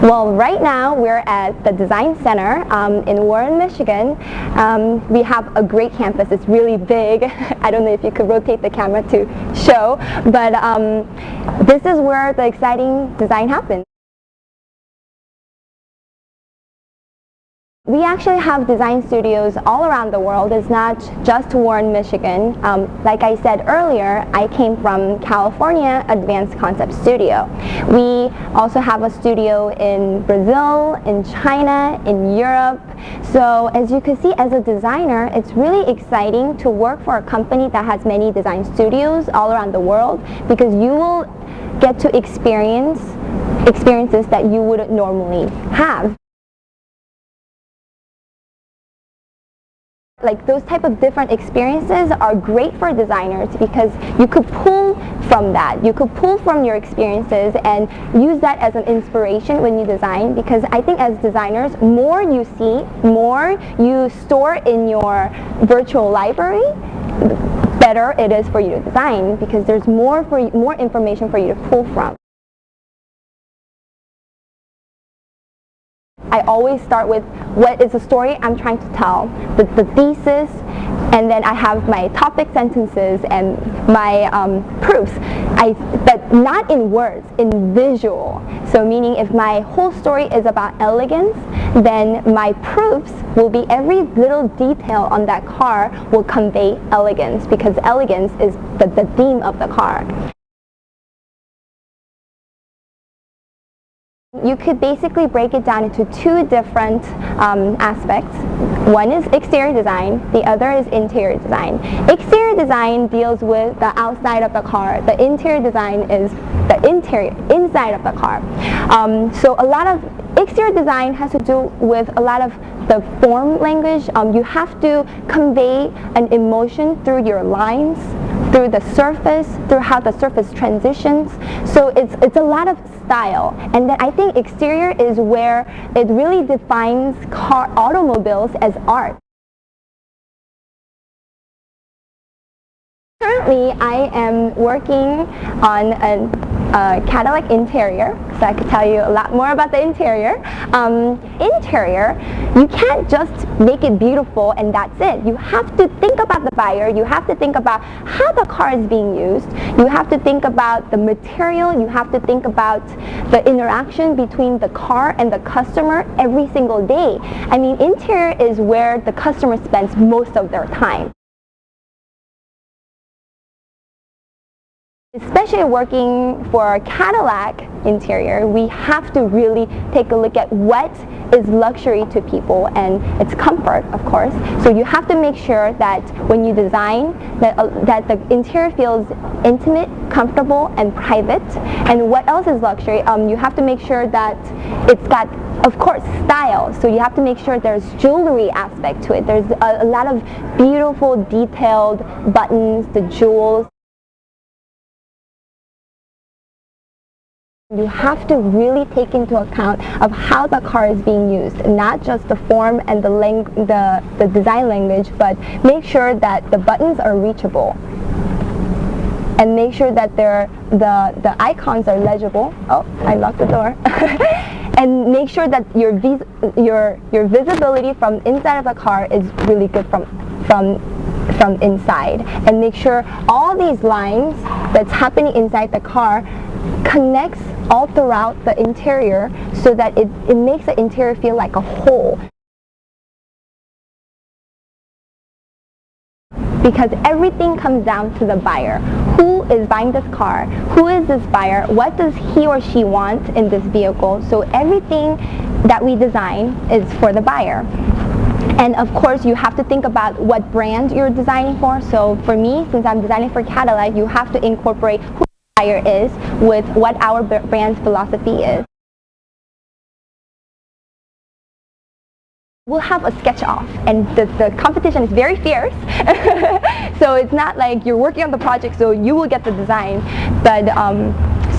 Well, right now we're at the Design Center in Warren, Michigan. We have a great campus. It's really big. I don't know if you could rotate the camera to show, but this is where the exciting design happens. We actually have design studios all around the world. It's not just Warren, Michigan. Like I said earlier, I came from California Advanced Concept Studio. We also have a studio in Brazil, in China, in Europe. So as you can see, as a designer, it's really exciting to work for a company that has many design studios all around the world, because you will get to experiences that you wouldn't normally have. Like those type of different experiences are great for designers, because you could pull from that. You could pull from your experiences and use that as an inspiration when you design, because I think as designers, more you see, more you store in your virtual library, better it is for you to design, because there's more information for you to pull from. I always start with what is the story I'm trying to tell, the thesis, and then I have my topic sentences and my proofs, but not in words, in visual. So meaning if my whole story is about elegance, then my proofs will be every little detail on that car will convey elegance, because elegance is the theme of the car. You could basically break it down into two different aspects. One is exterior design, the other is interior design. Exterior design deals with the outside of the car. The interior design is the inside of the car. So a lot of exterior design has to do with a lot of the form language. You have to convey an emotion through your lines, through the surface, through how the surface transitions. So it's a lot of style. And then I think exterior is where it really defines automobiles as art. Currently, I am working on a Cadillac interior, so I could tell you a lot more about the interior. Interior, you can't just make it beautiful and that's it. You have to think about the buyer, you have to think about how the car is being used, you have to think about the material, you have to think about the interaction between the car and the customer every single day. I mean, interior is where the customer spends most of their time. Especially working for Cadillac interior, we have to really take a look at what is luxury to people, and it's comfort, of course. So you have to make sure that when you design, that the interior feels intimate, comfortable, and private. And what else is luxury? You have to make sure that it's got, of course, style. So you have to make sure there's jewelry aspect to it. There's a lot of beautiful, detailed buttons, the jewels. You have to really take into account of how the car is being used, not just the form and the design language, but make sure that the buttons are reachable, and make sure that the icons are legible. Oh, I locked the door. And make sure that your visibility from inside of the car is really good from inside, and make sure all these lines that's happening inside the car connects all throughout the interior, so that it makes the interior feel like a whole. Because everything comes down to the buyer. Who is buying this car? Who is this buyer? What does he or she want in this vehicle? So everything that we design is for the buyer. And of course, you have to think about what brand you're designing for. So for me, since I'm designing for Cadillac, you have to incorporate who the buyer is with what our brand's philosophy is. We'll have a sketch off, and the competition is very fierce. So it's not like you're working on the project so you will get the design. But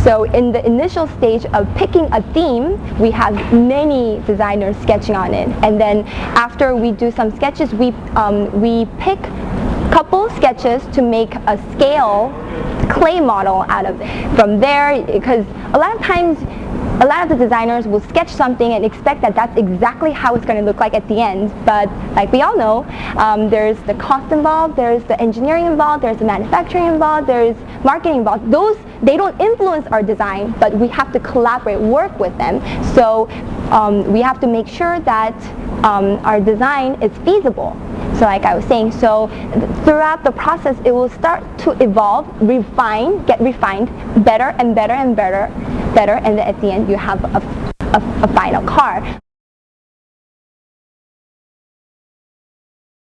so in the initial stage of picking a theme, we have many designers sketching on it. And then after we do some sketches, we pick a couple sketches to make a scale clay model out of it. From there, because a lot of times a lot of the designers will sketch something and expect that that's exactly how it's going to look like at the end, but like we all know, there's the cost involved, there's the engineering involved, there's the manufacturing involved, there's marketing involved. Those, they don't influence our design, but we have to collaborate, work with them. So we have to make sure that our design is feasible. So like I was saying, so throughout the process, it will start to evolve, refine, get refined, better and better and better, and then at the end you have a final car.